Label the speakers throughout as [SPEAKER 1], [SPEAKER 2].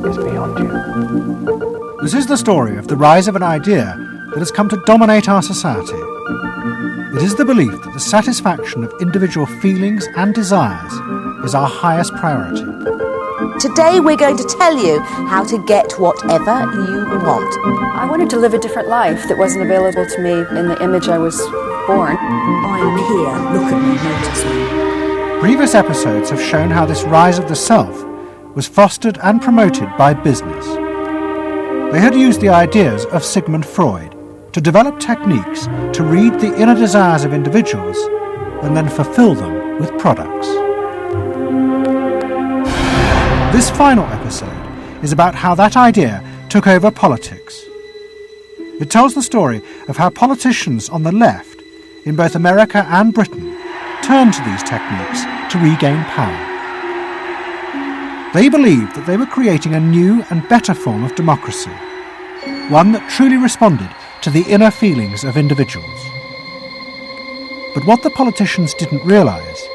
[SPEAKER 1] is beyond you.
[SPEAKER 2] This is the story of the rise of an idea that has come to dominate our society. It is the belief that the satisfaction of individual feelings and desires is our highest priority.
[SPEAKER 3] Today we're going to tell you how to get whatever you want.
[SPEAKER 4] I wanted to live a different life that wasn't available to me in the image I was born.
[SPEAKER 3] I'm here, look at me, notice me.
[SPEAKER 2] Previous episodes have shown how this rise of the self was fostered and promoted by business. They had used the ideas of Sigmund Freud to develop techniques to read the inner desires of individuals and then fulfill them with products. This final episode is about how that idea took over politics. It tells the story of how politicians on the left, in both America and Britain, turned to these techniques to regain power. They believed that they were creating a new and better form of democracy, one that truly responded to the inner feelings of individuals. But what the politicians didn't realise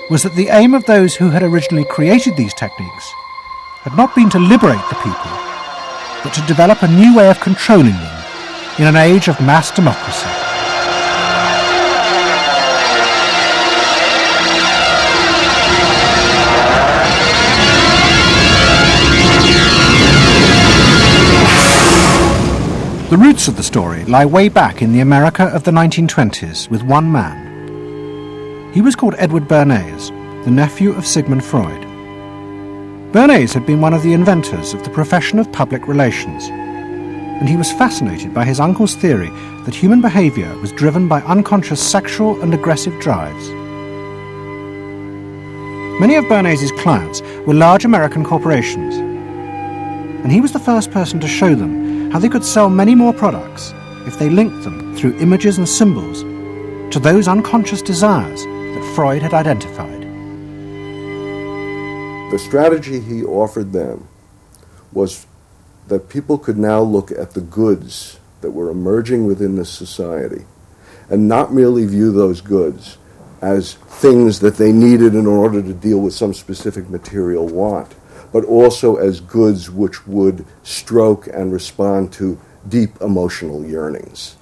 [SPEAKER 2] was that the aim of those who had originally created these techniques had not been to liberate the people, but to develop a new way of controlling them in an age of mass democracy. The roots of the story lie way back in the America of the 1920s with one man. He was called Edward Bernays, the nephew of Sigmund Freud. Bernays had been one of the inventors of the profession of public relations, and he was fascinated by his uncle's theory that human behaviour was driven by unconscious sexual and aggressive drives. Many of Bernays' clients were large American corporations, and he was the first person to show them how they could sell many more products if they linked them through images and symbols to those unconscious desires that Freud had identified.
[SPEAKER 5] The strategy he offered them was that people could now look at the goods that were emerging within this society and not merely view those goods as things that they needed in order to deal with some specific material want, but also as goods which would stroke and respond to deep emotional yearnings.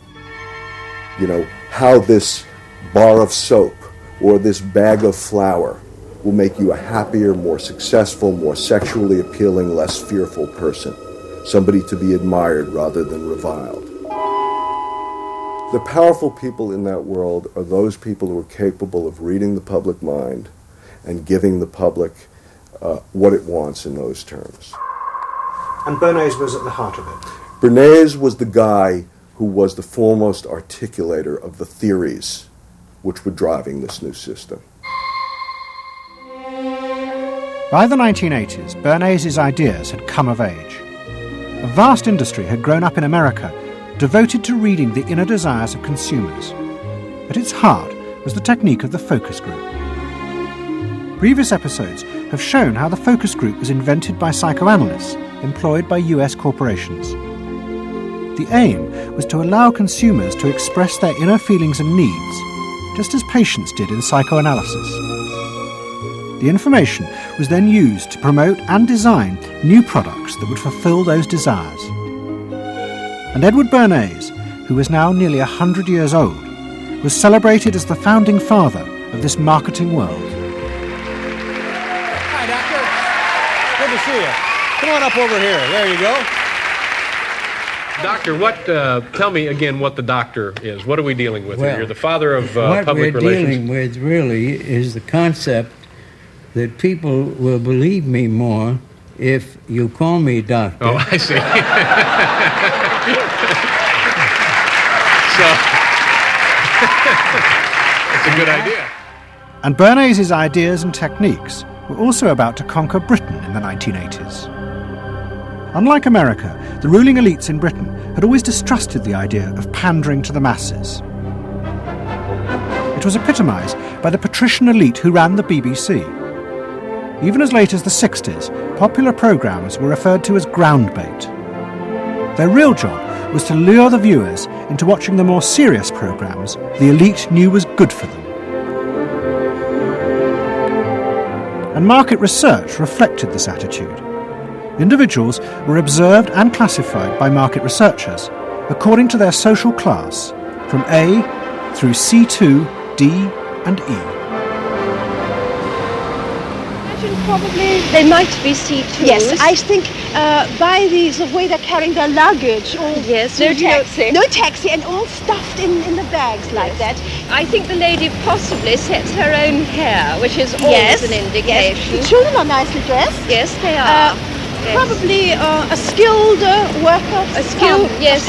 [SPEAKER 5] You know, how this bar of soap or this bag of flour will make you a happier, more successful, more sexually appealing, less fearful person, somebody to be admired rather than reviled. The powerful people in that world are those people who are capable of reading the public mind and giving the public what it wants in those terms.
[SPEAKER 2] And Bernays was at the heart of it.
[SPEAKER 5] Bernays was the guy who was the foremost articulator of the theories which were driving this new system.
[SPEAKER 2] By the 1980s, Bernays' ideas had come of age. A vast industry had grown up in America, devoted to reading the inner desires of consumers. At its heart was the technique of the focus group. Previous episodes have shown how the focus group was invented by psychoanalysts employed by US corporations. The aim was to allow consumers to express their inner feelings and needs, just as patients did in psychoanalysis. The information was then used to promote and design new products that would fulfill those desires. And Edward Bernays, who was now nearly 100 years old, was celebrated as the founding father of this marketing world.
[SPEAKER 6] Hi, Doctor. Good to see you. Come on up over here. There you go.
[SPEAKER 7] Doctor, tell me again what the doctor is. What are we dealing with here? You're the father of public relations.
[SPEAKER 8] What we're dealing with really is the concept that people will believe me more if you call me doctor.
[SPEAKER 7] Oh, I see. It's a good idea.
[SPEAKER 2] And Bernays' ideas and techniques were also about to conquer Britain in the 1980s. Unlike America, the ruling elites in Britain had always distrusted the idea of pandering to the masses. It was epitomised by the patrician elite who ran the BBC. Even as late as the 60s, popular programmes were referred to as ground bait. Their real job was to lure the viewers into watching the more serious programmes the elite knew was good for them. And market research reflected this attitude. Individuals were observed and classified by market researchers according to their social class, from A through C2, D and E.
[SPEAKER 9] Probably they might be C2s.
[SPEAKER 10] Yes, I think by the way they're carrying their luggage, all
[SPEAKER 9] yes, no taxi.
[SPEAKER 10] No taxi, and all stuffed in the bags like that.
[SPEAKER 9] I think the lady possibly sets her own hair, which is always an indication.
[SPEAKER 10] Yes. The children are nicely dressed.
[SPEAKER 9] Yes, they are.
[SPEAKER 10] Probably a skilled worker.
[SPEAKER 9] A skilled, yes,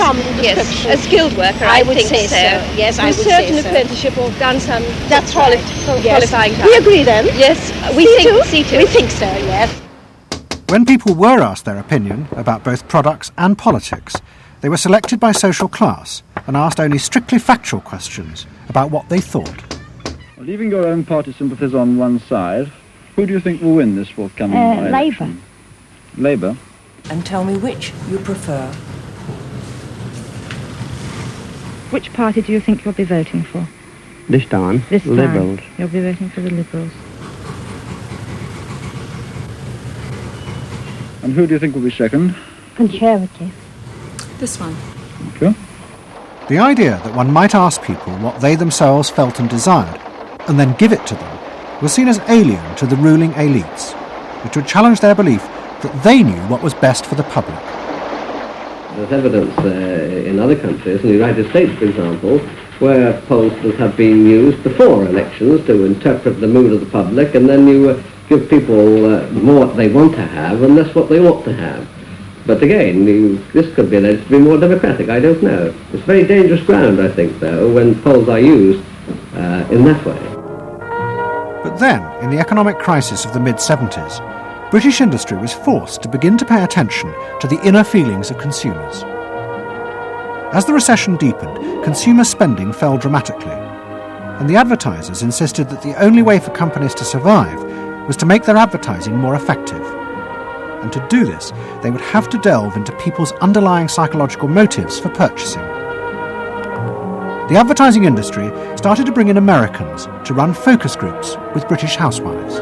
[SPEAKER 9] a skilled worker.
[SPEAKER 10] I would
[SPEAKER 9] think
[SPEAKER 10] say so. Yes, I would say so.
[SPEAKER 9] Certain apprenticeship or done some.
[SPEAKER 10] That's
[SPEAKER 9] qualifying.
[SPEAKER 10] Yes. We agree then.
[SPEAKER 9] Yes, we think C2.
[SPEAKER 10] We think so. Yes.
[SPEAKER 2] When people were asked their opinion about both products and politics, they were selected by social class and asked only strictly factual questions about what they thought.
[SPEAKER 11] Leaving your own party sympathies on one side, who do you think will win this forthcoming election?
[SPEAKER 10] Labour.
[SPEAKER 11] Labour?
[SPEAKER 12] And tell me which you prefer.
[SPEAKER 13] Which party do you think you'll be voting for?
[SPEAKER 14] This time, Liberals.
[SPEAKER 13] You'll be voting for the Liberals.
[SPEAKER 11] And who do you think will be second?
[SPEAKER 13] Conservative.
[SPEAKER 12] This one.
[SPEAKER 11] Thank you.
[SPEAKER 2] The idea that one might ask people what they themselves felt and desired, and then give it to them, was seen as alien to the ruling elites, which would challenge their belief that they knew what was best for the public.
[SPEAKER 14] There's evidence in other countries, in the United States for example, where pollsters have been used before elections to interpret the mood of the public, and then you give people more what they want to have and less what they ought to have. But again, this could be alleged to be more democratic, I don't know. It's very dangerous ground, I think, though, when polls are used in that way.
[SPEAKER 2] But then, in the economic crisis of the mid-70s, British industry was forced to begin to pay attention to the inner feelings of consumers. As the recession deepened, consumer spending fell dramatically, and the advertisers insisted that the only way for companies to survive was to make their advertising more effective. And to do this, they would have to delve into people's underlying psychological motives for purchasing. The advertising industry started to bring in Americans to run focus groups with British housewives.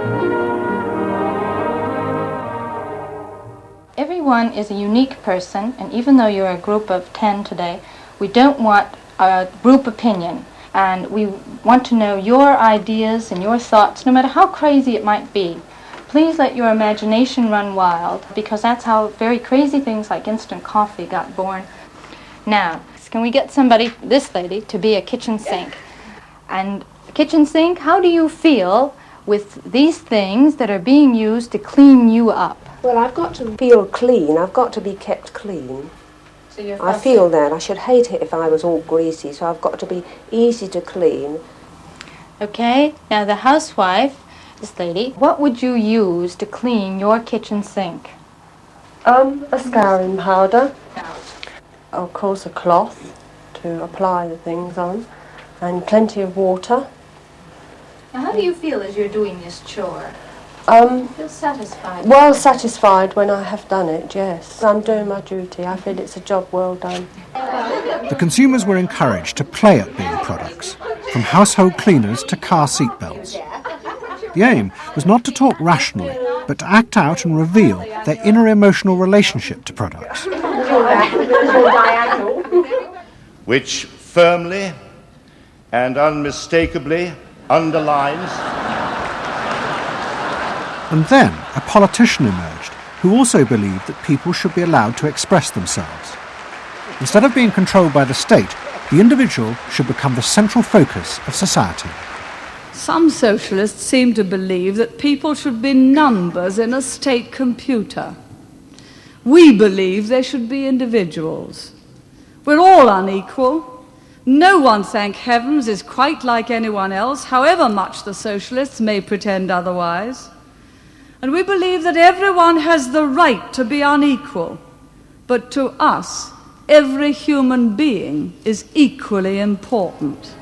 [SPEAKER 15] Everyone is a unique person, and even though you're a group of 10 today, we don't want a group opinion, and we want to know your ideas and your thoughts, no matter how crazy it might be. Please let your imagination run wild, because that's how very crazy things like instant coffee got born. Now, can we get somebody, this lady, to be a kitchen sink? And a kitchen sink, how do you feel with these things that are being used to clean you up?
[SPEAKER 16] Well, I've got to feel clean. I've got to be kept clean.
[SPEAKER 15] So
[SPEAKER 16] I feel that. I should hate it if I was all greasy, so I've got to be easy to clean.
[SPEAKER 15] Okay, now the housewife, this lady, what would you use to clean your kitchen sink?
[SPEAKER 16] A scouring powder. Of course, a cloth to apply the things on, and plenty of water.
[SPEAKER 15] Now, how do you feel as you're doing this chore? Feel satisfied?
[SPEAKER 16] Well satisfied when I have done it, yes. I'm doing my duty. I feel it's a job well done.
[SPEAKER 2] The consumers were encouraged to play at being products, from household cleaners to car seatbelts. The aim was not to talk rationally, but to act out and reveal their inner emotional relationship to products.
[SPEAKER 17] Which firmly and unmistakably underlines.
[SPEAKER 2] And then a politician emerged who also believed that people should be allowed to express themselves. Instead of being controlled by the state, the individual should become the central focus of society.
[SPEAKER 18] Some socialists seem to believe that people should be numbers in a state computer. We believe they should be individuals. We're all unequal. No one, thank heavens, is quite like anyone else, however much the socialists may pretend otherwise. And we believe that everyone has the right to be unequal, but to us, every human being is equally important.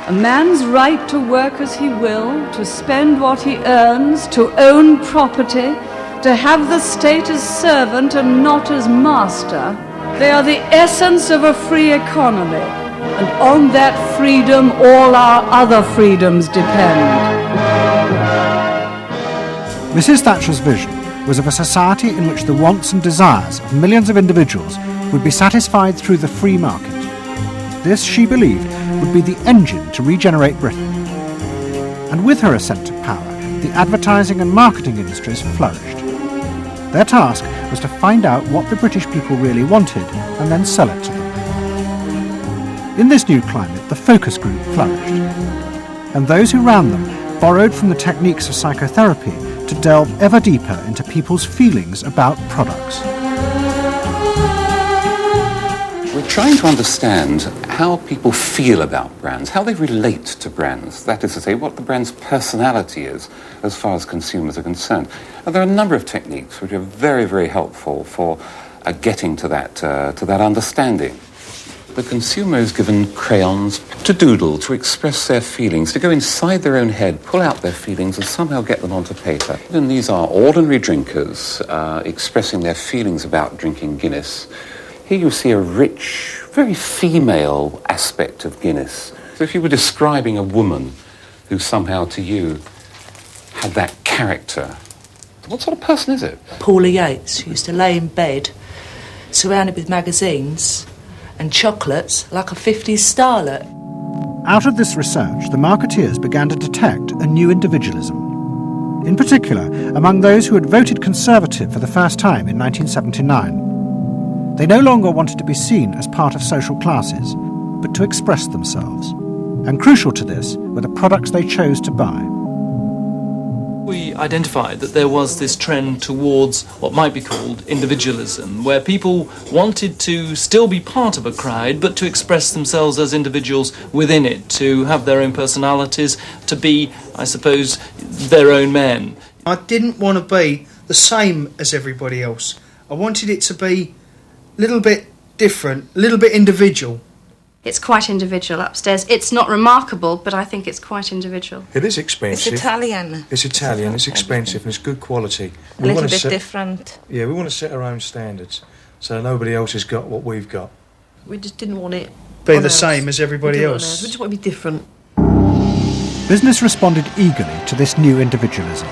[SPEAKER 18] A man's right to work as he will, to spend what he earns, to own property, to have the state as servant and not as master, they are the essence of a free economy, and on that freedom all our other freedoms depend.
[SPEAKER 2] Mrs. Thatcher's vision was of a society in which the wants and desires of millions of individuals would be satisfied through the free market. This, she believed, would be the engine to regenerate Britain. And with her ascent to power, the advertising and marketing industries flourished. Their task was to find out what the British people really wanted and then sell it to them. In this new climate, the focus group flourished. And those who ran them borrowed from the techniques of psychotherapy to delve ever deeper into people's feelings about products.
[SPEAKER 19] We're trying to understand how people feel about brands, how they relate to brands. That is to say, what the brand's personality is as far as consumers are concerned. And there are a number of techniques which are very, very helpful for getting to that understanding. The consumer is given crayons to doodle, to express their feelings, to go inside their own head, pull out their feelings and somehow get them onto paper. And these are ordinary drinkers expressing their feelings about drinking Guinness. Here you see a rich, very female aspect of Guinness. So if you were describing a woman who somehow to you had that character, what sort of person is it?
[SPEAKER 20] Paula Yates, who used to lay in bed, surrounded with magazines and chocolates like a 50s starlet.
[SPEAKER 2] Out of this research, the marketeers began to detect a new individualism. In particular, among those who had voted Conservative for the first time in 1979. They no longer wanted to be seen as part of social classes, but to express themselves. And crucial to this were the products they chose to buy.
[SPEAKER 21] We identified that there was this trend towards what might be called individualism, where people wanted to still be part of a crowd, but to express themselves as individuals within it, to have their own personalities, to be, I suppose, their own men.
[SPEAKER 22] I didn't want to be the same as everybody else. I wanted it to be a little bit different, a little bit individual.
[SPEAKER 23] It's quite individual upstairs. It's not remarkable, but I think it's quite individual.
[SPEAKER 24] It is expensive.
[SPEAKER 23] It's Italian.
[SPEAKER 24] It's Italian, it's expensive and it's good quality.
[SPEAKER 23] A little bit different.
[SPEAKER 24] Yeah, we want to set our own standards so nobody else has got what we've got.
[SPEAKER 25] We just didn't want it
[SPEAKER 22] be the same as everybody else.
[SPEAKER 25] We just want to be different.
[SPEAKER 2] Business responded eagerly to this new individualism,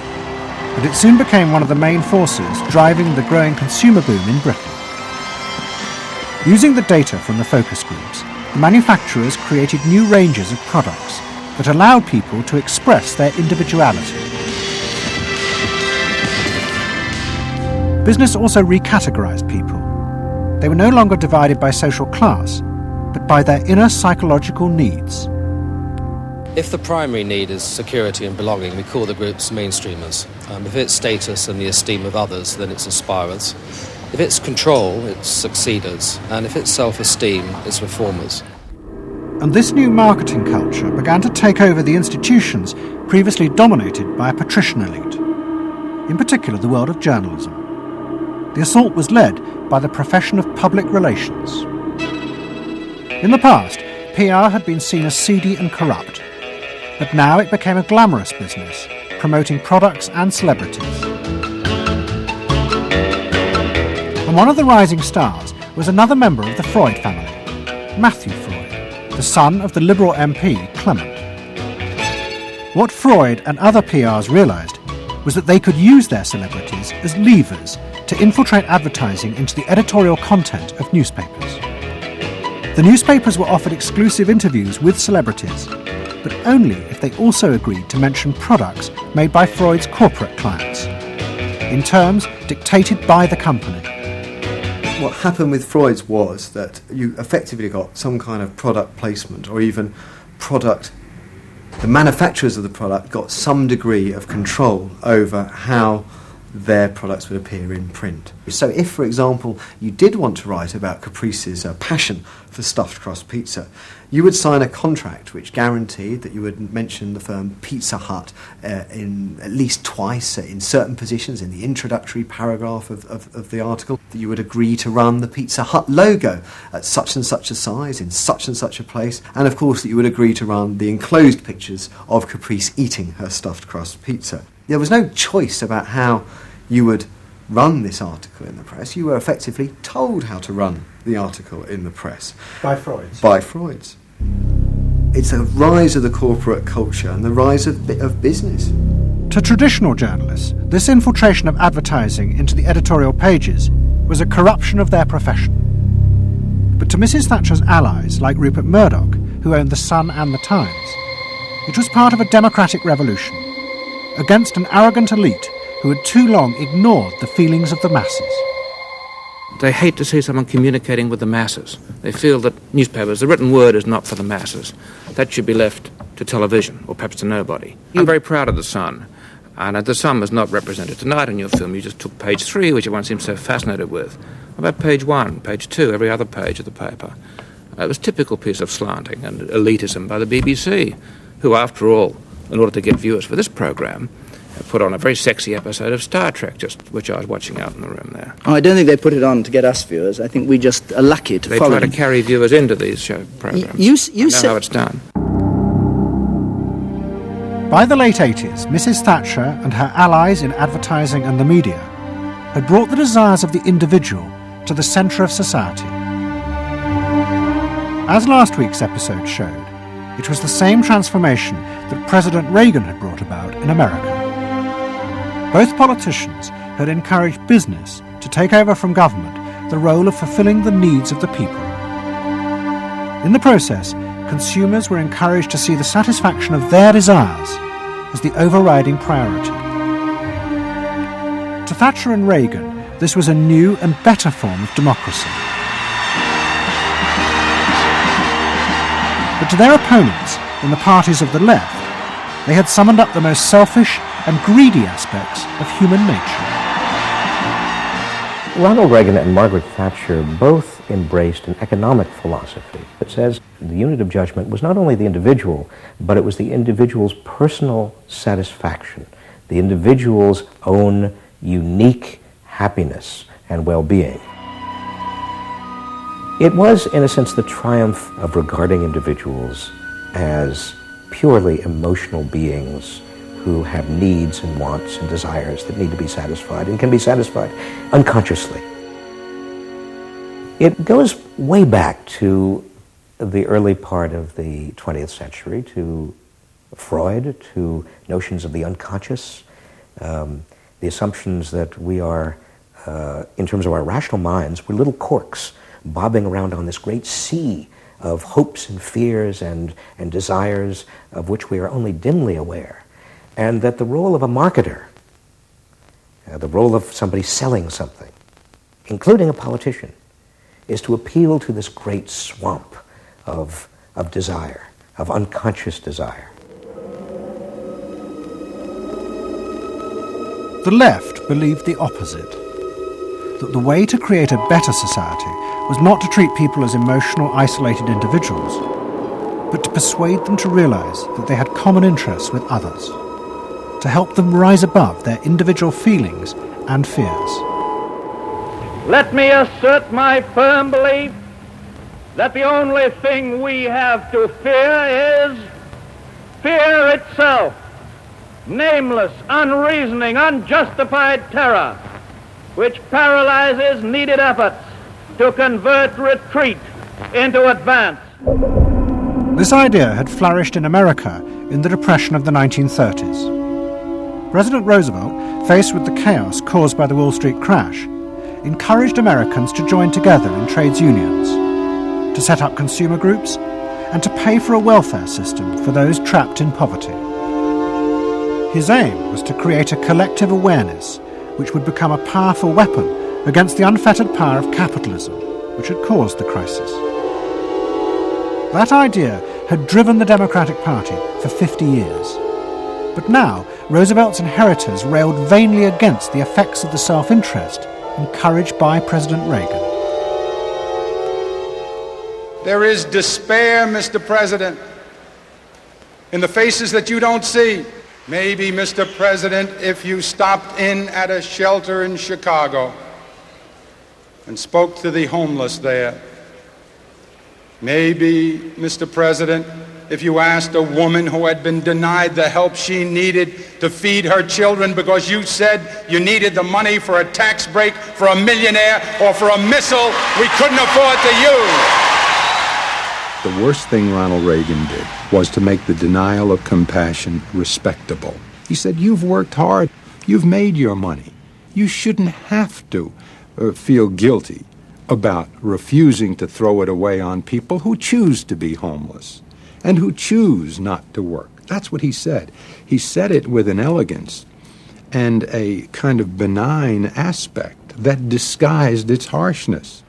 [SPEAKER 2] but it soon became one of the main forces driving the growing consumer boom in Britain. Using the data from the focus groups, the manufacturers created new ranges of products that allowed people to express their individuality. Business also recategorized people. They were no longer divided by social class, but by their inner psychological needs.
[SPEAKER 26] If the primary need is security and belonging, we call the groups mainstreamers. If it's status and the esteem of others, then it's aspirers. If it's control, it's succeeders. And if it's self-esteem, it's reformers.
[SPEAKER 2] And this new marketing culture began to take over the institutions previously dominated by a patrician elite, in particular the world of journalism. The assault was led by the profession of public relations. In the past, PR had been seen as seedy and corrupt, but now it became a glamorous business, promoting products and celebrities. And one of the rising stars was another member of the Freud family, Matthew Freud, the son of the Liberal MP Clement. What Freud and other PRs realised was that they could use their celebrities as levers to infiltrate advertising into the editorial content of newspapers. The newspapers were offered exclusive interviews with celebrities, but only if they also agreed to mention products made by Freud's corporate clients, in terms dictated by the company.
[SPEAKER 27] What happened with Freud's was that you effectively got some kind of product placement, or even product, the manufacturers of the product got some degree of control over how their products would appear in print. So if, for example, you did want to write about Caprice's passion for stuffed crust pizza, you would sign a contract which guaranteed that you would mention the firm Pizza Hut in at least twice in certain positions in the introductory paragraph of the article, that you would agree to run the Pizza Hut logo at such and such a size in such and such a place, and of course that you would agree to run the enclosed pictures of Caprice eating her stuffed crust pizza. There was no choice about how you would run this article in the press. You were effectively told how to run the article in the press.
[SPEAKER 2] By Freud's?
[SPEAKER 27] By Freud's. It's a rise of the corporate culture and the rise of business.
[SPEAKER 2] To traditional journalists, this infiltration of advertising into the editorial pages was a corruption of their profession. But to Mrs. Thatcher's allies, like Rupert Murdoch, who owned The Sun and The Times, it was part of a democratic revolution against an arrogant elite who had too long ignored the feelings of the masses.
[SPEAKER 1] They hate to see someone communicating with the masses. They feel that newspapers, the written word, is not for the masses. That should be left to television, or perhaps to nobody. I'm very proud of The Sun, and The Sun was not represented tonight in your film. You just took page 3, which everyone seems so fascinated with. What about page 1, page 2, every other page of the paper? It was a typical piece of slanting and elitism by the BBC, who, after all, in order to get viewers for this programme, put on a very sexy episode of Star Trek, which I was watching out in the room there.
[SPEAKER 3] Oh, I don't think they put it on to get us viewers. I think we just are lucky to follow
[SPEAKER 1] They try
[SPEAKER 3] them.
[SPEAKER 1] to carry viewers into these show programmes. You know how it's done.
[SPEAKER 2] By the late 80s, Mrs. Thatcher and her allies in advertising and the media had brought the desires of the individual to the centre of society. As last week's episode showed, it was the same transformation that President Reagan had brought about in America. Both politicians had encouraged business to take over from government the role of fulfilling the needs of the people. In the process, consumers were encouraged to see the satisfaction of their desires as the overriding priority. To Thatcher and Reagan, this was a new and better form of democracy. But to their opponents in the parties of the left, they had summoned up the most selfish and greedy aspects of human nature.
[SPEAKER 4] Ronald Reagan and Margaret Thatcher both embraced an economic philosophy that says the unit of judgment was not only the individual, but it was the individual's personal satisfaction, the individual's own unique happiness and well-being. It was, in a sense, the triumph of regarding individuals as purely emotional beings who have needs and wants and desires that need to be satisfied and can be satisfied unconsciously. It goes way back to the early part of the 20th century, to Freud, to notions of the unconscious, the assumptions that we are, in terms of our rational minds, we're little corks bobbing around on this great sea of hopes and fears and desires of which we are only dimly aware. And that the role of a marketer, the role of somebody selling something, including a politician, is to appeal to this great swamp of desire, of unconscious desire.
[SPEAKER 2] The left believed the opposite, that the way to create a better society was not to treat people as emotional, isolated individuals, but to persuade them to realise that they had common interests with others, to help them rise above their individual feelings and fears.
[SPEAKER 5] Let me assert my firm belief that the only thing we have to fear is fear itself. Nameless, unreasoning, unjustified terror, which paralyzes needed efforts to convert retreat into advance.
[SPEAKER 2] This idea had flourished in America in the Depression of the 1930s. President Roosevelt, faced with the chaos caused by the Wall Street crash, encouraged Americans to join together in trades unions, to set up consumer groups, and to pay for a welfare system for those trapped in poverty. His aim was to create a collective awareness which would become a powerful weapon against the unfettered power of capitalism, which had caused the crisis. That idea had driven the Democratic Party for 50 years. But now, Roosevelt's inheritors railed vainly against the effects of the self-interest encouraged by President Reagan.
[SPEAKER 6] There is despair, Mr. President, in the faces that you don't see. Maybe, Mr. President, if you stopped in at a shelter in Chicago and spoke to the homeless there. Maybe, Mr. President, if you asked a woman who had been denied the help she needed to feed her children because you said you needed the money for a tax break for a millionaire or for a missile we couldn't afford to use.
[SPEAKER 7] The worst thing Ronald Reagan did was to make the denial of compassion respectable. He said, you've worked hard, you've made your money. You shouldn't have to feel guilty about refusing to throw it away on people who choose to be homeless and who choose not to work. That's what he said. He said it with an elegance and a kind of benign aspect that disguised its harshness.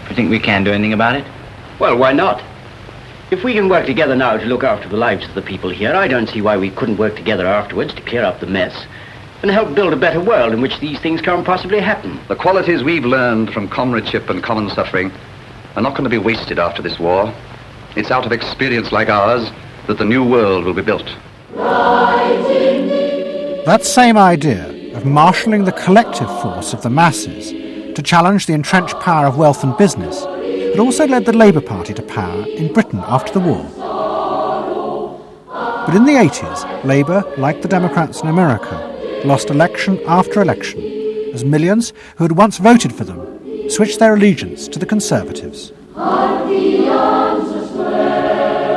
[SPEAKER 8] You think we can do anything about it?
[SPEAKER 9] Well, why not? If we can work together now to look after the lives of the people here, I don't see why we couldn't work together afterwards to clear up the mess and help build a better world in which these things can't possibly happen.
[SPEAKER 10] The qualities we've learned from comradeship and common suffering are not going to be wasted after this war. It's out of experience like ours that the new world will be built.
[SPEAKER 2] That same idea of marshalling the collective force of the masses to challenge the entrenched power of wealth and business had also led the Labour Party to power in Britain after the war. But in the 80s, Labour, like the Democrats in America, lost election after election as millions who had once voted for them switched their allegiance to the Conservatives.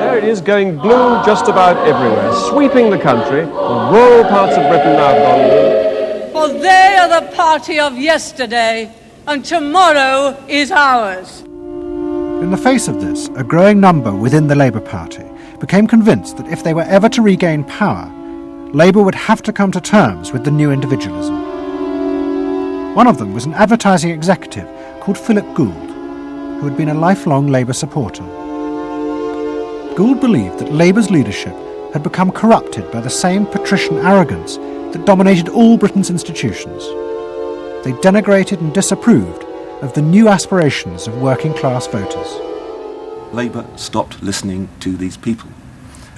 [SPEAKER 11] There it is, going blue just about everywhere, sweeping the country. The rural parts of Britain now have gone blue.
[SPEAKER 18] For they are the party of yesterday, and tomorrow is ours.
[SPEAKER 2] In the face of this, a growing number within the Labour Party became convinced that if they were ever to regain power, Labour would have to come to terms with the new individualism. One of them was an advertising executive called Philip Gould, who had been a lifelong Labour supporter. Gould believed that Labour's leadership had become corrupted by the same patrician arrogance that dominated all Britain's institutions. They denigrated and disapproved of the new aspirations of working-class voters.
[SPEAKER 12] Labour stopped listening to these people.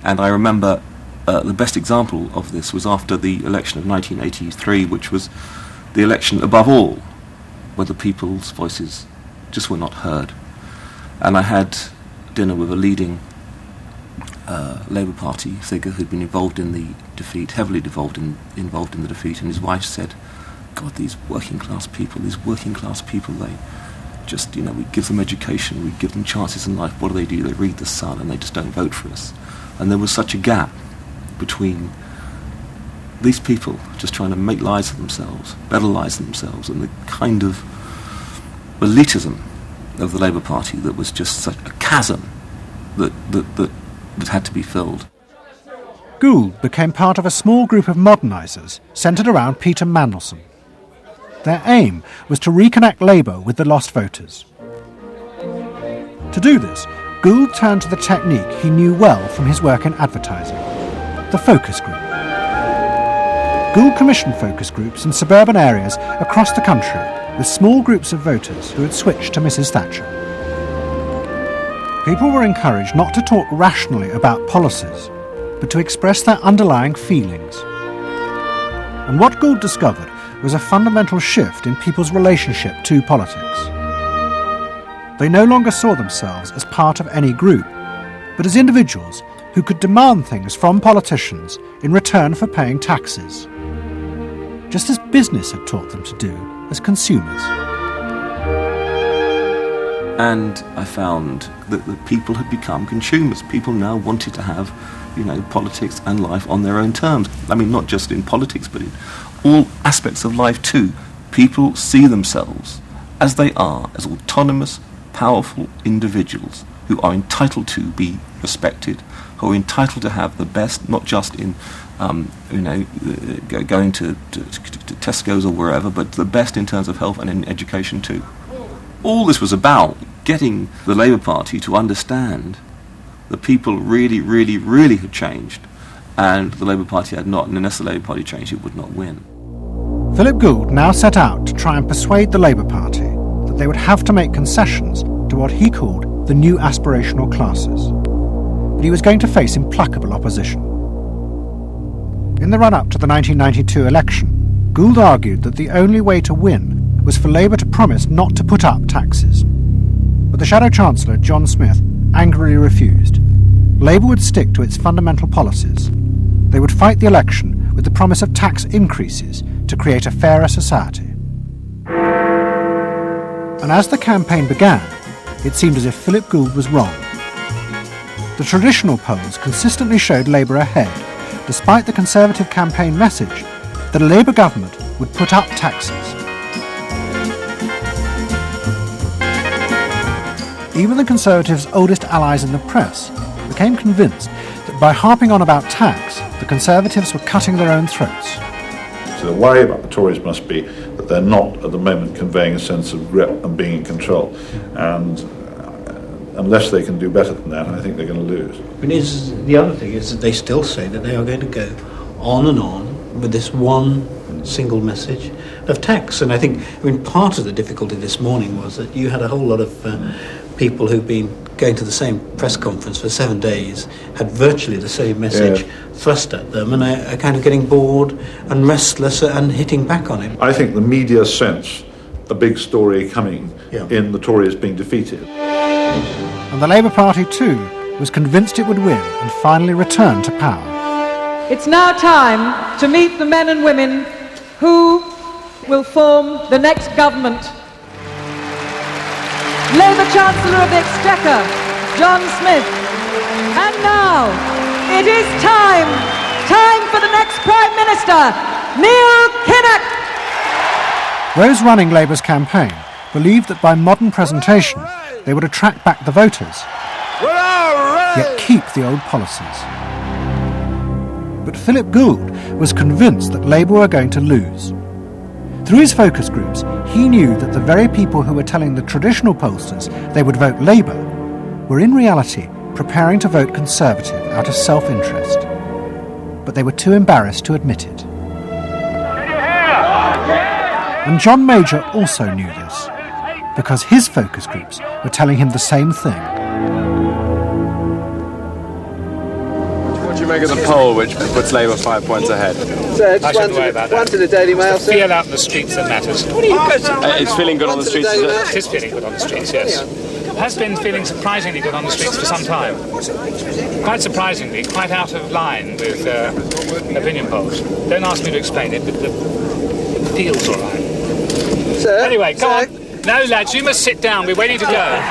[SPEAKER 12] And I remember the best example of this was after the election of 1983, which was the election above all, where the people's voices just were not heard. And I had dinner with a leading Labour Party figure who'd been involved in the defeat, heavily involved in the defeat, and his wife said, God, these working class people, they just, we give them education, we give them chances in life, what do? They read the Sun and they just don't vote for us. And there was such a gap between these people just trying to make lives for themselves, better lives for themselves, and the kind of elitism of the Labour Party that was just such a chasm that had to be filled.
[SPEAKER 2] Gould became part of a small group of modernisers centred around Peter Mandelson. Their aim was to reconnect Labour with the lost voters. To do this, Gould turned to the technique he knew well from his work in advertising, the focus group. Gould commissioned focus groups in suburban areas across the country with small groups of voters who had switched to Mrs. Thatcher. People were encouraged not to talk rationally about policies, but to express their underlying feelings. And what Gould discovered was a fundamental shift in people's relationship to politics. They no longer saw themselves as part of any group, but as individuals who could demand things from politicians in return for paying taxes, just as business had taught them to do as consumers.
[SPEAKER 12] And I found that the people had become consumers. People now wanted to have, politics and life on their own terms. I mean, not just in politics, but in all aspects of life too. People see themselves as they are, as autonomous, powerful individuals who are entitled to be respected, who are entitled to have the best, not just in, going to Tesco's or wherever, but the best in terms of health and in education too. All this was about getting the Labour Party to understand that people really, really, really had changed, and the Labour Party had not, and unless the Labour Party changed, it would not win.
[SPEAKER 2] Philip Gould now set out to try and persuade the Labour Party that they would have to make concessions to what he called the new aspirational classes. But he was going to face implacable opposition. In the run-up to the 1992 election, Gould argued that the only way to win was for Labour to promise not to put up taxes. But the Shadow Chancellor, John Smith, angrily refused. Labour would stick to its fundamental policies. They would fight the election with the promise of tax increases to create a fairer society. And as the campaign began, it seemed as if Philip Gould was wrong. The traditional polls consistently showed Labour ahead, despite the Conservative campaign message that a Labour government would put up taxes. Even the Conservatives' oldest allies in the press became convinced that by harping on about tax, the Conservatives were cutting their own throats.
[SPEAKER 13] So the worry about the Tories must be that they're not at the moment conveying a sense of grip and being in control. And unless they can do better than that, I think they're going to lose.
[SPEAKER 14] The other thing is that they still say that they are going to go on and on with this one single message of tax. And I think, part of the difficulty this morning was that you had a whole lot of people who've been going to the same press conference for 7 days, had virtually the same message thrust at them, and are kind of getting bored and restless and hitting back on it.
[SPEAKER 13] I think the media sense a big story coming in the Tories being defeated.
[SPEAKER 2] And the Labour Party too was convinced it would win and finally return to power.
[SPEAKER 15] It's now time to meet the men and women who will form the next government. Labour Chancellor of the Exchequer, John Smith. And now, it is time for the next Prime Minister, Neil Kinnock.
[SPEAKER 2] Those running Labour's campaign believed that by modern presentation they would attract back the voters, yet keep the old policies. But Philip Gould was convinced that Labour were going to lose. Through his focus groups, he knew that the very people who were telling the traditional pollsters they would vote Labour were in reality preparing to vote Conservative out of self-interest. But they were too embarrassed to admit it. And John Major also knew this, because his focus groups were telling him the same thing.
[SPEAKER 11] What do you make of the poll which puts Labour 5 points ahead?
[SPEAKER 16] Sir, just one to the Daily Mail, sir.
[SPEAKER 17] Feel out in the streets that matters.
[SPEAKER 11] It's feeling good on the streets, is it?
[SPEAKER 17] It is feeling good on the streets, yes. It has been feeling surprisingly good on the streets for some time. Quite surprisingly, quite out of line with opinion polls. Don't ask me to explain it, but it feels all right.
[SPEAKER 16] Sir?
[SPEAKER 17] Anyway, go on. No, lads, you must sit down. We're waiting to go.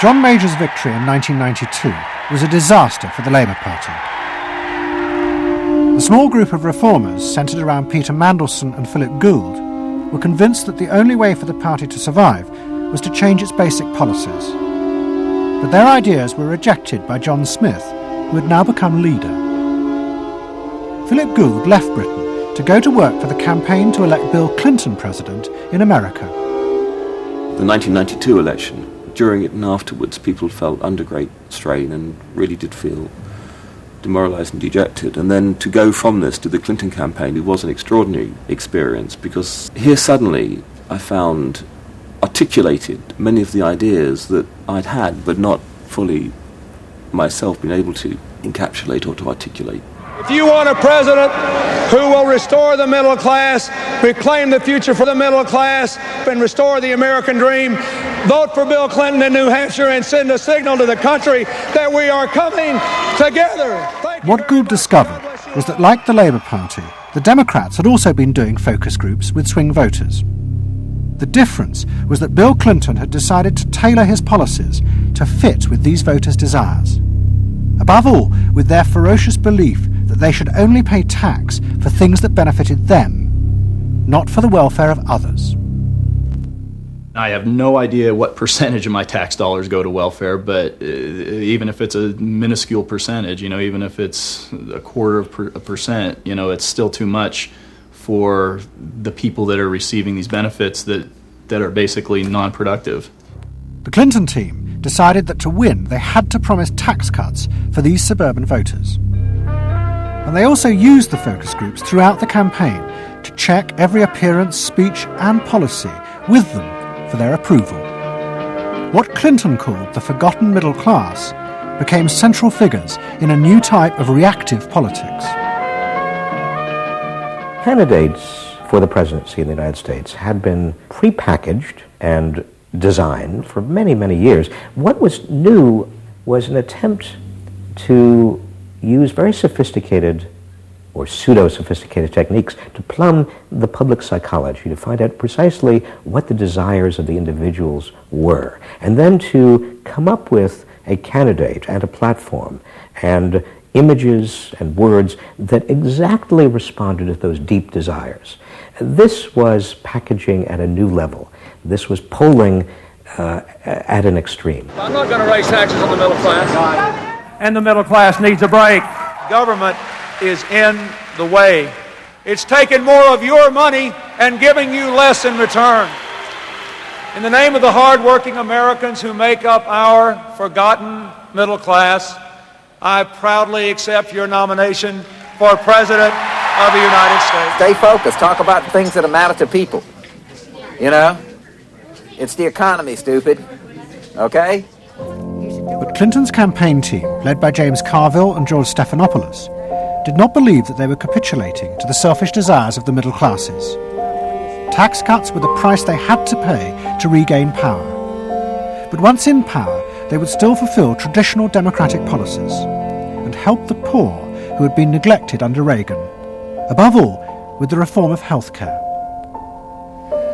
[SPEAKER 2] John Major's victory in 1992 was a disaster for the Labour Party. The small group of reformers centred around Peter Mandelson and Philip Gould were convinced that the only way for the party to survive was to change its basic policies. But their ideas were rejected by John Smith, who had now become leader. Philip Gould left Britain to go to work for the campaign to elect Bill Clinton president in America.
[SPEAKER 12] The 1992 election, during it and afterwards, people felt under great strain and really did feel demoralised and dejected. And then to go from this to the Clinton campaign, it was an extraordinary experience, because here suddenly I found articulated many of the ideas that I'd had but not fully myself been able to encapsulate or to articulate.
[SPEAKER 19] If you want a president who will restore the middle class, reclaim the future for the middle class, and restore the American dream, vote for Bill Clinton in New Hampshire and send a signal to the country that we are coming together.
[SPEAKER 2] What Gould discovered was that, like the Labour Party, the Democrats had also been doing focus groups with swing voters. The difference was that Bill Clinton had decided to tailor his policies to fit with these voters' desires. Above all, with their ferocious belief that they should only pay tax for things that benefited them, not for the welfare of others.
[SPEAKER 20] I have no idea what percentage of my tax dollars go to welfare, but even if it's a minuscule percentage, even if it's a quarter of a percent, it's still too much for the people that are receiving these benefits that are basically non-productive.
[SPEAKER 2] The Clinton team decided that to win, they had to promise tax cuts for these suburban voters. And they also used the focus groups throughout the campaign to check every appearance, speech and policy with them for their approval. What Clinton called the forgotten middle class became central figures in a new type of reactive politics.
[SPEAKER 4] Candidates for the presidency in the United States had been prepackaged and designed for many, many years. What was new was an attempt to use very sophisticated or pseudo-sophisticated techniques to plumb the public psychology, to find out precisely what the desires of the individuals were, and then to come up with a candidate and a platform and images and words that exactly responded to those deep desires. This was packaging at a new level. This was polling at an extreme.
[SPEAKER 19] I'm not going to raise taxes on the middle class. And the middle class needs a break. Government is in the way. It's taking more of your money and giving you less in return. In the name of the hard-working Americans who make up our forgotten middle class, I proudly accept your nomination for President of the United States.
[SPEAKER 21] Stay focused. Talk about things that matter to people. You know? It's the economy, stupid. Okay?
[SPEAKER 2] But Clinton's campaign team, led by James Carville and George Stephanopoulos, did not believe that they were capitulating to the selfish desires of the middle classes. Tax cuts were the price they had to pay to regain power. But once in power, they would still fulfill traditional democratic policies and help the poor who had been neglected under Reagan, above all with the reform of healthcare.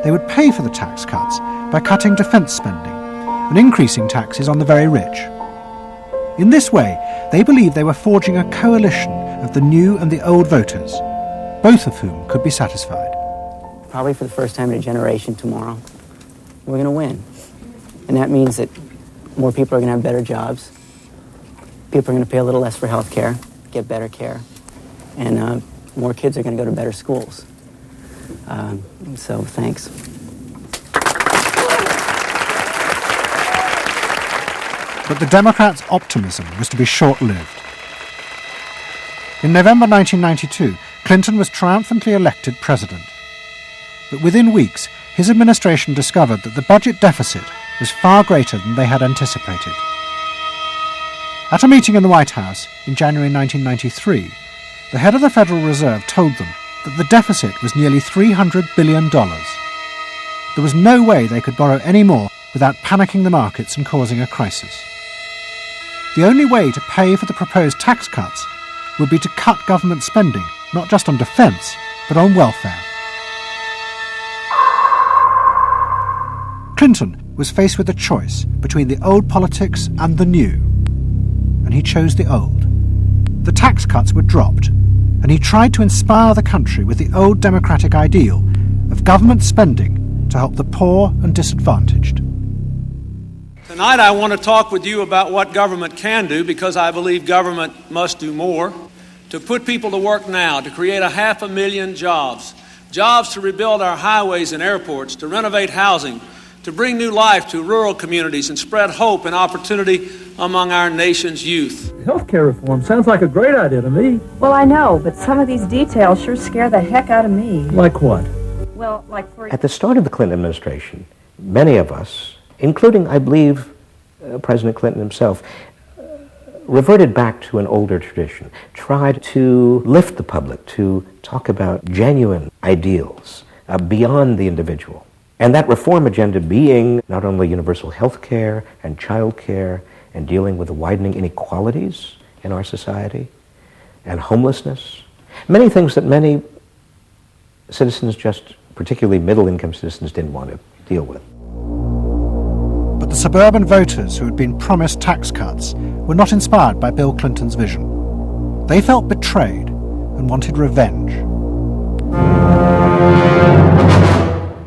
[SPEAKER 2] They would pay for the tax cuts by cutting defence spending and increasing taxes on the very rich. In this way, they believed they were forging a coalition of the new and the old voters, both of whom could be satisfied.
[SPEAKER 22] Probably for the first time in a generation tomorrow, we're going to win. And that means that more people are going to have better jobs. People are going to pay a little less for health care, get better care. And more kids are going to go to better schools. So thanks.
[SPEAKER 2] But the Democrats' optimism was to be short-lived. In November 1992, Clinton was triumphantly elected president. But within weeks, his administration discovered that the budget deficit was far greater than they had anticipated. At a meeting in the White House in January 1993, the head of the Federal Reserve told them that the deficit was nearly $300 billion. There was no way they could borrow any more without panicking the markets and causing a crisis. The only way to pay for the proposed tax cuts would be to cut government spending, not just on defence, but on welfare. Clinton was faced with a choice between the old politics and the new, and he chose the old. The tax cuts were dropped, and he tried to inspire the country with the old democratic ideal of government spending to help the poor and disadvantaged.
[SPEAKER 19] Tonight I want to talk with you about what government can do, because I believe government must do more. To put people to work now, to create 500,000 jobs, jobs to rebuild our highways and airports, to renovate housing, to bring new life to rural communities and spread hope and opportunity among our nation's youth.
[SPEAKER 23] Healthcare reform sounds like a great idea to me.
[SPEAKER 24] Well, I know, but some of these details sure scare the heck out of me.
[SPEAKER 23] Like what?
[SPEAKER 24] Well, like for...
[SPEAKER 4] At the start of the Clinton administration, many of us, including, I believe, President Clinton himself, reverted back to an older tradition, tried to lift the public, to talk about genuine ideals beyond the individual. And that reform agenda being not only universal health care and child care and dealing with the widening inequalities in our society and homelessness, many things that many citizens, just particularly middle-income citizens, didn't want to deal with.
[SPEAKER 2] But the suburban voters who had been promised tax cuts were not inspired by Bill Clinton's vision. They felt betrayed and wanted revenge.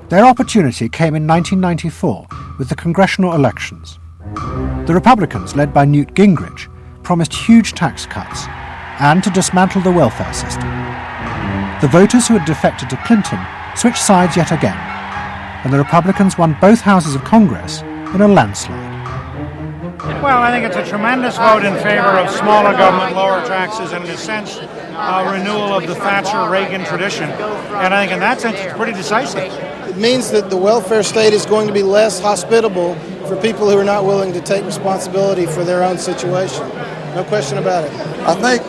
[SPEAKER 2] Their opportunity came in 1994 with the congressional elections. The Republicans, led by Newt Gingrich, promised huge tax cuts and to dismantle the welfare system. The voters who had defected to Clinton switched sides yet again, and the Republicans won both houses of Congress in a landslide.
[SPEAKER 25] Well, I think it's a tremendous vote in favor of smaller government, lower taxes, and in a sense, a renewal of the Thatcher-Reagan tradition. And I think in that sense, it's pretty decisive.
[SPEAKER 26] It means that the welfare state is going to be less hospitable for people who are not willing to take responsibility for their own situation. No question about it.
[SPEAKER 27] I think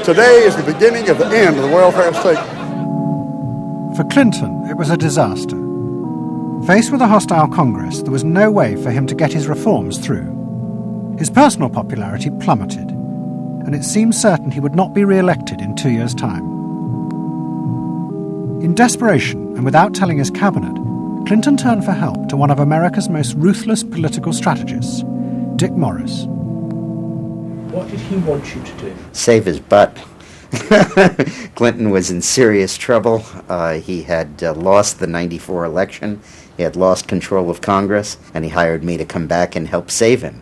[SPEAKER 27] today is the beginning of the end of the welfare state.
[SPEAKER 2] For Clinton, it was a disaster. Faced with a hostile Congress, there was no way for him to get his reforms through. His personal popularity plummeted, and it seemed certain he would not be re-elected in 2 years' time. In desperation, and without telling his cabinet, Clinton turned for help to one of America's most ruthless political strategists, Dick Morris.
[SPEAKER 1] What did he want you to do?
[SPEAKER 3] Save his butt. Clinton was in serious trouble. He had lost the '94 election. He had lost control of Congress, and he hired me to come back and help save him.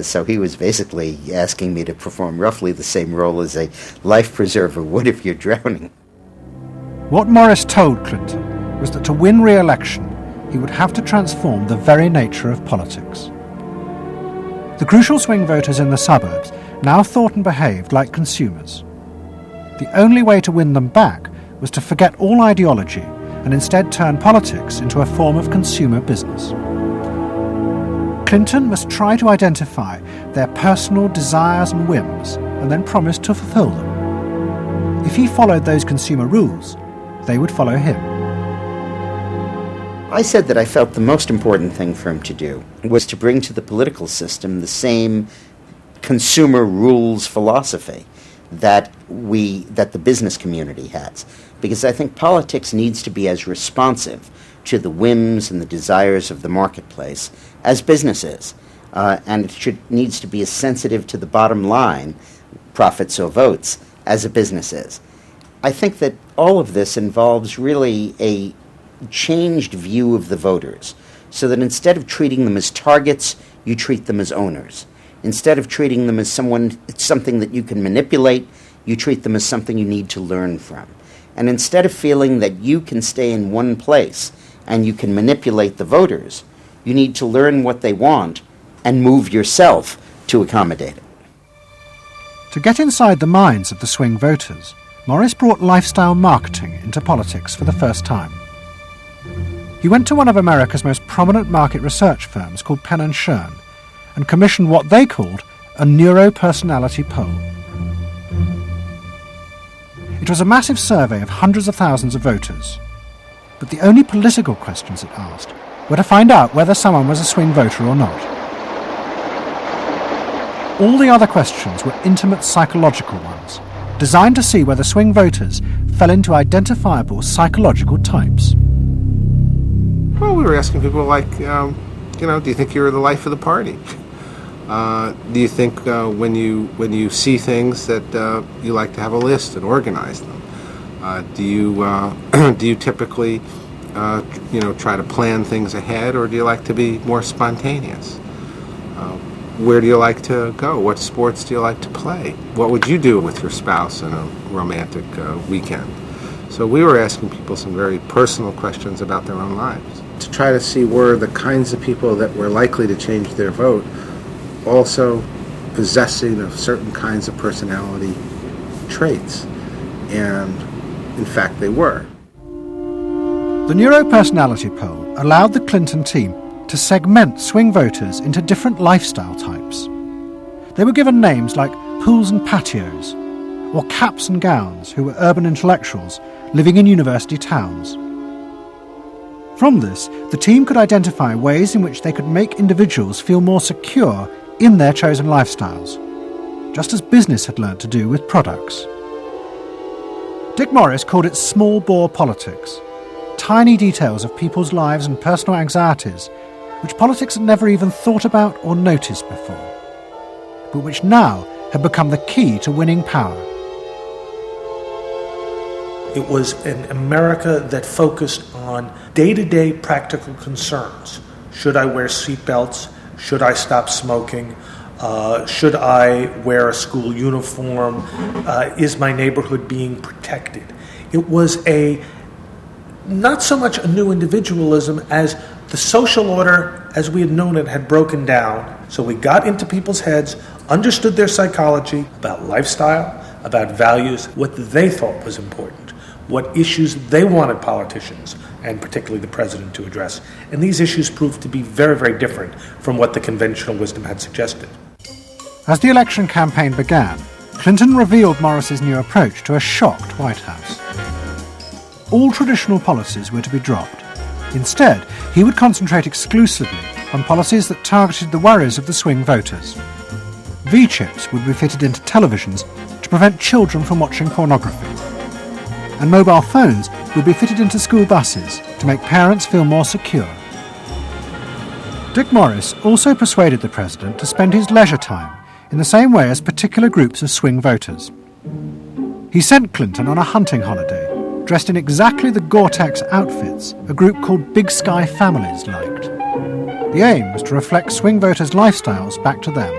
[SPEAKER 3] So he was basically asking me to perform roughly the same role as a life preserver would if you're drowning.
[SPEAKER 2] What Morris told Clinton was that to win re-election, he would have to transform the very nature of politics. The crucial swing voters in the suburbs now thought and behaved like consumers. The only way to win them back was to forget all ideology and instead turn politics into a form of consumer business. Clinton must try to identify their personal desires and whims and then promise to fulfill them. If he followed those consumer rules, they would follow him.
[SPEAKER 3] I said that I felt the most important thing for him to do was to bring to the political system the same consumer rules philosophy that the business community has. Because I think politics needs to be as responsive to the whims and the desires of the marketplace as business is. And it needs to be as sensitive to the bottom line, profits or votes, as a business is. I think that all of this involves really a changed view of the voters, so that instead of treating them as targets, you treat them as owners. Instead of treating them as something that you can manipulate, you treat them as something you need to learn from. And instead of feeling that you can stay in one place and you can manipulate the voters, you need to learn what they want and move yourself to accommodate it.
[SPEAKER 2] To get inside the minds of the swing voters, Morris brought lifestyle marketing into politics for the first time. He went to one of America's most prominent market research firms called Penn & Schern and commissioned what they called a neuropersonality poll. It was a massive survey of hundreds of thousands of voters, but the only political questions it asked were to find out whether someone was a swing voter or not. All the other questions were intimate psychological ones, designed to see whether swing voters fell into identifiable psychological types.
[SPEAKER 5] Well, we were asking people like, do you think you're the life of the party? Do you think when you see things that you like to have a list and organize them? Do you typically try to plan things ahead, or do you like to be more spontaneous? Where do you like to go? What sports do you like to play? What would you do with your spouse in a romantic weekend? So we were asking people some very personal questions about their own lives to try to see were the kinds of people that were likely to change their vote also possessing of certain kinds of personality traits. And in fact, they were.
[SPEAKER 2] The neuropersonality poll allowed the Clinton team to segment swing voters into different lifestyle types. They were given names like pools and patios, or caps and gowns, who were urban intellectuals living in university towns. From this, the team could identify ways in which they could make individuals feel more secure in their chosen lifestyles, just as business had learned to do with products. Dick Morris called it small bore politics, tiny details of people's lives and personal anxieties which politics had never even thought about or noticed before, but which now had become the key to winning power.
[SPEAKER 23] It was an America that focused on day-to-day practical concerns. Should I wear seatbelts? Should I stop smoking? Should I wear a school uniform? Is my neighborhood being protected? It was not so much a new individualism as the social order as we had known it had broken down. So we got into people's heads, understood their psychology about lifestyle, about values, what they thought was important, what issues they wanted politicians, and particularly the president, to address. And these issues proved to be very, very different from what the conventional wisdom had suggested.
[SPEAKER 2] As the election campaign began, Clinton revealed Morris's new approach to a shocked White House. All traditional policies were to be dropped. Instead, he would concentrate exclusively on policies that targeted the worries of the swing voters. V-chips would be fitted into televisions to prevent children from watching pornography. And mobile phones would be fitted into school buses to make parents feel more secure. Dick Morris also persuaded the president to spend his leisure time in the same way as particular groups of swing voters. He sent Clinton on a hunting holiday, dressed in exactly the Gore-Tex outfits a group called Big Sky Families liked. The aim was to reflect swing voters' lifestyles back to them.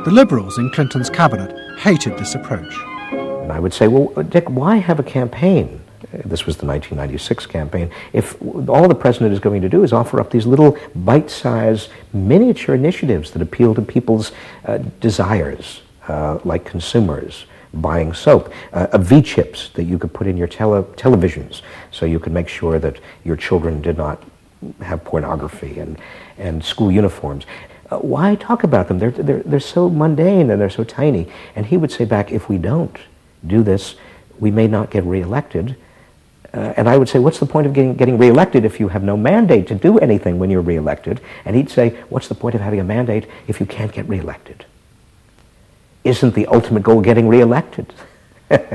[SPEAKER 2] The Liberals in Clinton's cabinet hated this approach.
[SPEAKER 4] And I would say, well, Dick, why have a campaign? This was the 1996 campaign. If all the president is going to do is offer up these little bite-sized miniature initiatives that appeal to people's desires, like consumers, buying soap, V-chips that you could put in your televisions so you could make sure that your children did not have pornography, and school uniforms. Why talk about them? They're so mundane and they're so tiny. And he would say back, if we don't do this, we may not get reelected. And I would say, what's the point of getting reelected if you have no mandate to do anything when you're reelected? And he'd say, what's the point of having a mandate if you can't get reelected? Isn't the ultimate goal getting reelected?
[SPEAKER 2] But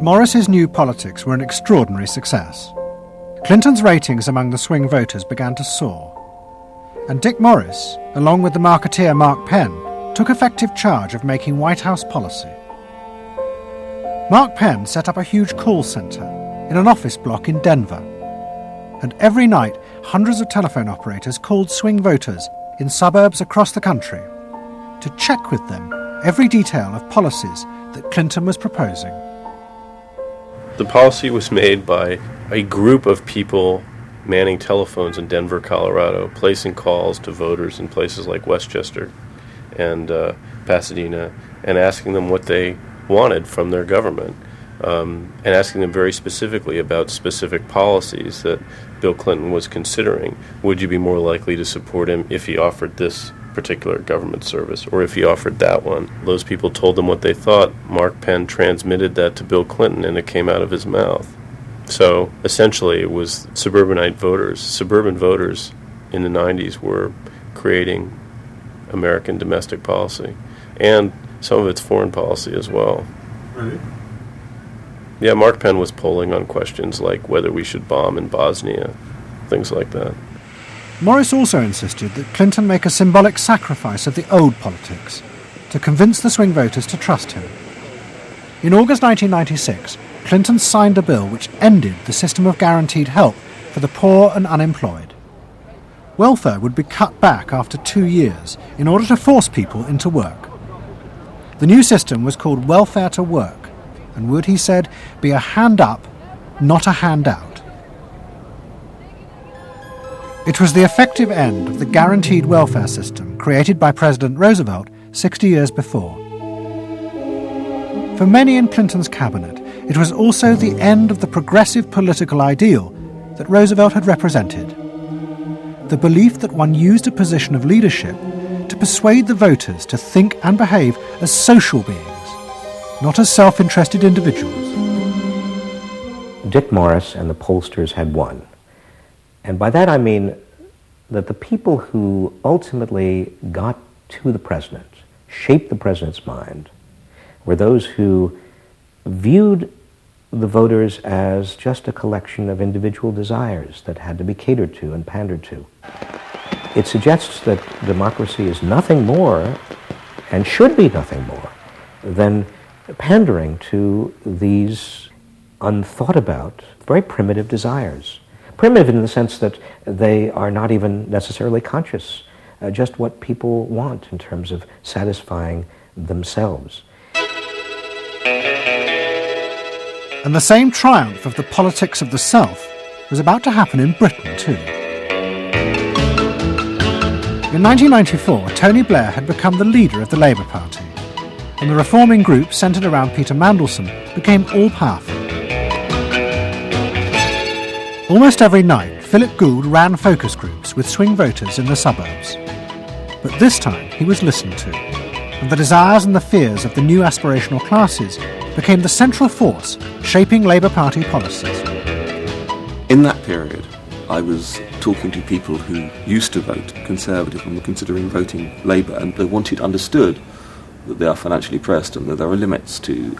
[SPEAKER 2] Morris's new politics were an extraordinary success. Clinton's ratings among the swing voters began to soar. And Dick Morris, along with the marketeer Mark Penn, took effective charge of making White House policy. Mark Penn set up a huge call centre in an office block in Denver. And every night, hundreds of telephone operators called swing voters in suburbs across the country to check with them every detail of policies that Clinton was proposing.
[SPEAKER 1] The policy was made by a group of people manning telephones in Denver, Colorado, placing calls to voters in places like Westchester and Pasadena, and asking them what they wanted from their government, and asking them very specifically about specific policies that Bill Clinton was considering. Would you be more likely to support him if he offered this particular government service, or if he offered that one? Those people told them what they thought. Mark Penn transmitted that to Bill Clinton, and it came out of his mouth. So essentially it was suburban voters in the 90s were creating American domestic policy, and some of its foreign policy as well.
[SPEAKER 5] Right.
[SPEAKER 1] Yeah, Mark Penn was polling on questions like whether we should bomb in Bosnia, things like that.
[SPEAKER 2] Morris also insisted that Clinton make a symbolic sacrifice of the old politics to convince the swing voters to trust him. In August 1996, Clinton signed a bill which ended the system of guaranteed help for the poor and unemployed. Welfare would be cut back after 2 years in order to force people into work. The new system was called welfare to work and would, he said, be a hand up, not a handout. It was the effective end of the guaranteed welfare system created by President Roosevelt 60 years before. For many in Clinton's cabinet, it was also the end of the progressive political ideal that Roosevelt had represented. The belief that one used a position of leadership to persuade the voters to think and behave as social beings, not as self-interested individuals.
[SPEAKER 4] Dick Morris and the pollsters had won. And by that I mean that the people who ultimately got to the president, shaped the president's mind, were those who viewed the voters as just a collection of individual desires that had to be catered to and pandered to. It suggests that democracy is nothing more, and should be nothing more, than pandering to these unthought about, very primitive desires. Primitive in the sense that they are not even necessarily conscious, just what people want in terms of satisfying themselves.
[SPEAKER 2] And the same triumph of the politics of the self was about to happen in Britain too. In 1994, Tony Blair had become the leader of the Labour Party, and the reforming group centred around Peter Mandelson became all-powerful. Almost every night, Philip Gould ran focus groups with swing voters in the suburbs. But this time he was listened to, and the desires and the fears of the new aspirational classes became the central force shaping Labour Party policies.
[SPEAKER 12] In that period, I was talking to people who used to vote Conservative and were considering voting Labour, and they understood that they are financially pressed and that there are limits to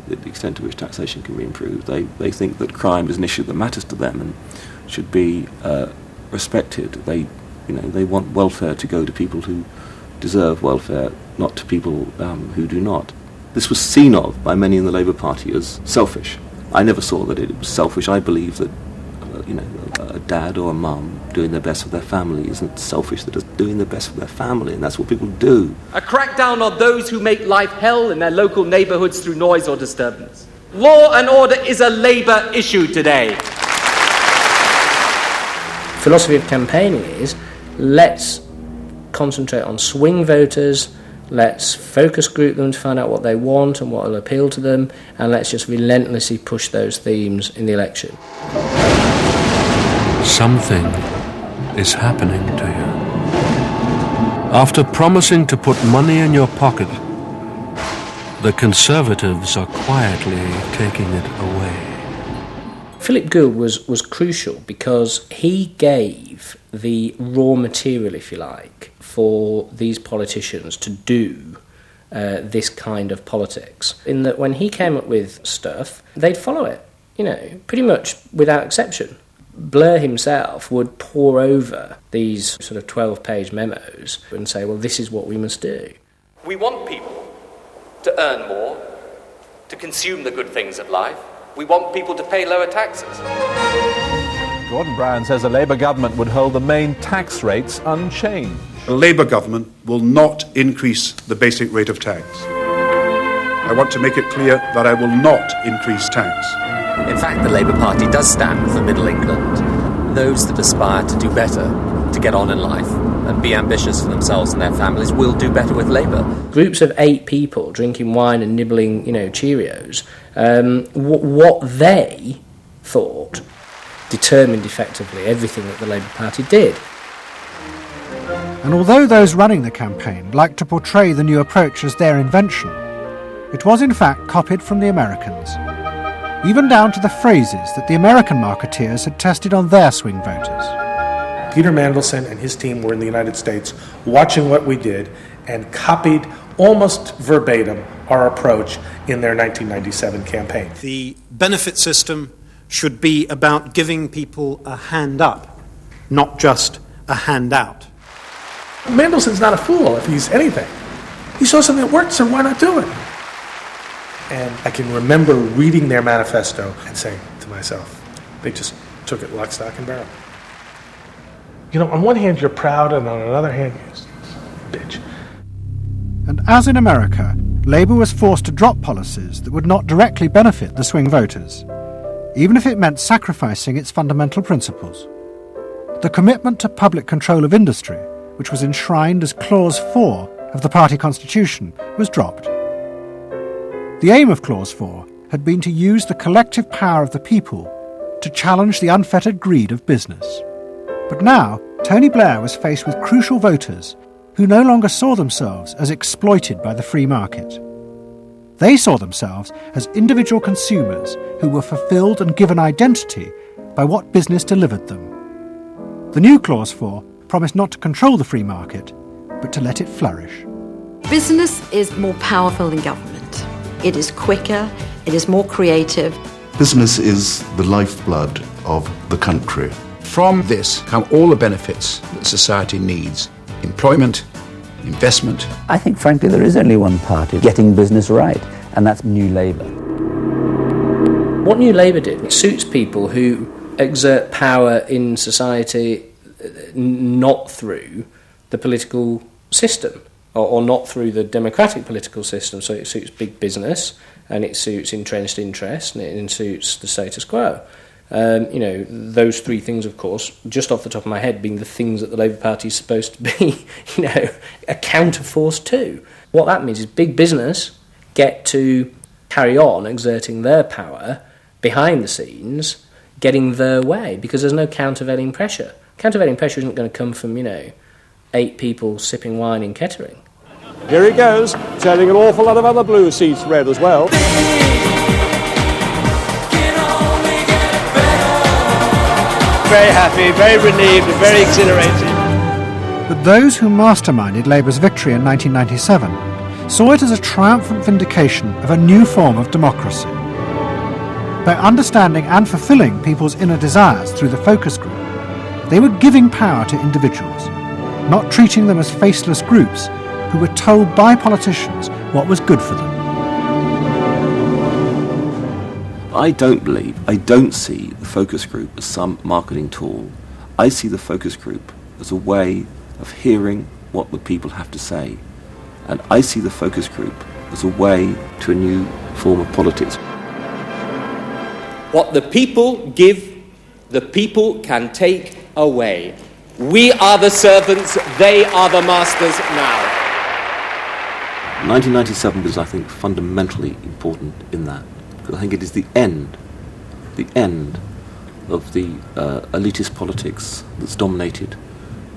[SPEAKER 12] the extent to which taxation can be improved. They think that crime is an issue that matters to them and should be respected. They You know, they want welfare to go to people who deserve welfare, not to people who do not. This was seen of by many in the Labour Party as selfish. I never saw that it was selfish. I believe that, a dad or a mum doing their best for their family isn't selfish. They're just doing their best for their family, and that's what people do.
[SPEAKER 6] A crackdown on those who make life hell in their local neighbourhoods through noise or disturbance. Law and order is a Labour issue today.
[SPEAKER 7] Philosophy of campaigning is, let's concentrate on swing voters, let's focus group them to find out what they want and what will appeal to them, and let's just relentlessly push those themes in the election.
[SPEAKER 8] Something is happening to you. After promising to put money in your pocket, the Conservatives are quietly taking it away.
[SPEAKER 7] Philip Gould was crucial because he gave the raw material, if you like, for these politicians to do this kind of politics. In that when he came up with stuff, they'd follow it, pretty much without exception. Blair himself would pore over these sort of 12-page memos and say, well, this is what we must do.
[SPEAKER 6] We want people to earn more, to consume the good things of life. We want people to pay lower taxes.
[SPEAKER 9] Gordon Brown says a Labour government would hold the main tax rates unchanged.
[SPEAKER 27] A Labour government will not increase the basic rate of tax. I want to make it clear that I will not increase tax.
[SPEAKER 6] In fact, the Labour Party does stand for Middle England. Those that aspire to do better, to get on in life, and be ambitious for themselves and their families will do better with Labour.
[SPEAKER 7] Groups of 8 people drinking wine and nibbling, Cheerios, what they thought determined effectively everything that the Labour Party did.
[SPEAKER 2] And although those running the campaign liked to portray the new approach as their invention, it was in fact copied from the Americans, even down to the phrases that the American marketeers had tested on their swing voters.
[SPEAKER 23] Peter Mandelson and his team were in the United States watching what we did and copied almost verbatim our approach in their 1997 campaign.
[SPEAKER 10] The benefit system should be about giving people a hand up, not just a handout.
[SPEAKER 23] Mandelson's not a fool if he's anything. He saw something that worked, so why not do it? And I can remember reading their manifesto and saying to myself, they just took it lock, stock, and barrel. On one hand you're proud, and on another hand you're bitch.
[SPEAKER 2] And as in America, Labour was forced to drop policies that would not directly benefit the swing voters, even if it meant sacrificing its fundamental principles. The commitment to public control of industry, which was enshrined as Clause 4 of the party constitution, was dropped. The aim of Clause 4 had been to use the collective power of the people to challenge the unfettered greed of business. But now, Tony Blair was faced with crucial voters who no longer saw themselves as exploited by the free market. They saw themselves as individual consumers who were fulfilled and given identity by what business delivered them. The new Clause 4 promised not to control the free market, but to let it flourish.
[SPEAKER 14] Business is more powerful than government. It is quicker, it is more creative.
[SPEAKER 18] Business is the lifeblood of the country.
[SPEAKER 28] From this come all the benefits that society needs. Employment, investment.
[SPEAKER 4] I think, frankly, there is only one party getting business right, and that's New Labour.
[SPEAKER 7] What New Labour did, it suits people who exert power in society not through the political system, or not through the democratic political system. So it suits big business, and it suits entrenched interest, and it suits the status quo. Those 3 things, of course, just off the top of my head, being the things that the Labour Party is supposed to be, a counterforce to. What that means is big business get to carry on exerting their power behind the scenes, getting their way, because there's no countervailing pressure. Countervailing pressure isn't going to come from, 8 people sipping wine in Kettering.
[SPEAKER 9] Here he goes, turning an awful lot of other blue seats red as well.
[SPEAKER 29] Very happy, very relieved, and very exhilarated.
[SPEAKER 2] But those who masterminded Labour's victory in 1997 saw it as a triumphant vindication of a new form of democracy. By understanding and fulfilling people's inner desires through the focus group, They were giving power to individuals, not treating them as faceless groups who were told by politicians what was good for them.
[SPEAKER 12] I don't see the focus group as some marketing tool. I see the focus group as a way of hearing what the people have to say. And I see the focus group as a way to a new form of politics.
[SPEAKER 11] What the people give, the people can take away. We are the servants, they are the masters now.
[SPEAKER 12] 1997 was, I think, fundamentally important in that, because I think it is the end of the elitist politics that's dominated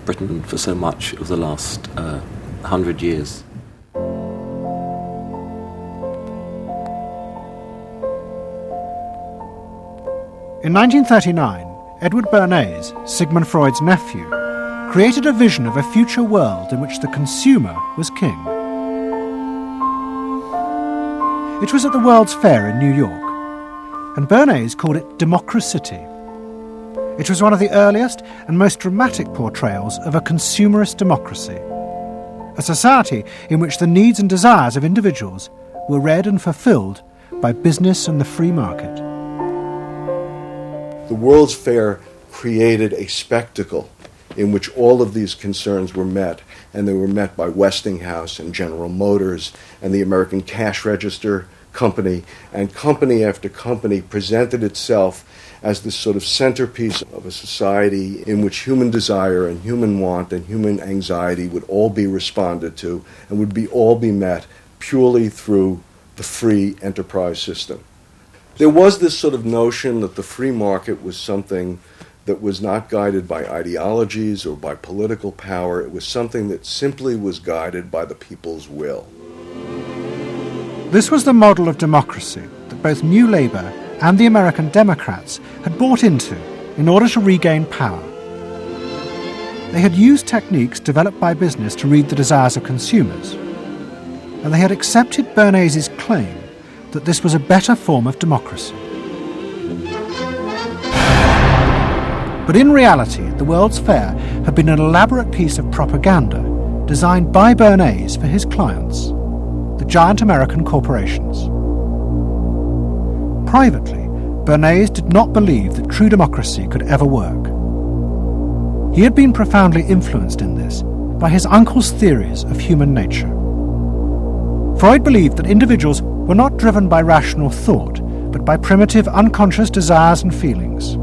[SPEAKER 12] Britain for so much of the last 100 years.
[SPEAKER 2] In 1939, Edward Bernays, Sigmund Freud's nephew, created a vision of a future world in which the consumer was king. It was at the World's Fair in New York, and Bernays called it Democracy. It was one of the earliest and most dramatic portrayals of a consumerist democracy, a society in which the needs and desires of individuals were read and fulfilled by business and the free market.
[SPEAKER 18] The World's Fair created a spectacle in which all of these concerns were met, and they were met by Westinghouse and General Motors and the American Cash Register Company, and company after company presented itself as this sort of centerpiece of a society in which human desire and human want and human anxiety would all be responded to and would all be met purely through the free enterprise system. There was this sort of notion that the free market was something that was not guided by ideologies or by political power. It was something that simply was guided by the people's will.
[SPEAKER 2] This was the model of democracy that both New Labour and the American Democrats had bought into in order to regain power. They had used techniques developed by business to read the desires of consumers, and they had accepted Bernays' claim that this was a better form of democracy. But in reality, the World's Fair had been an elaborate piece of propaganda designed by Bernays for his clients, the giant American corporations. Privately, Bernays did not believe that true democracy could ever work. He had been profoundly influenced in this by his uncle's theories of human nature. Freud believed that individuals were not driven by rational thought, but by primitive unconscious desires and feelings.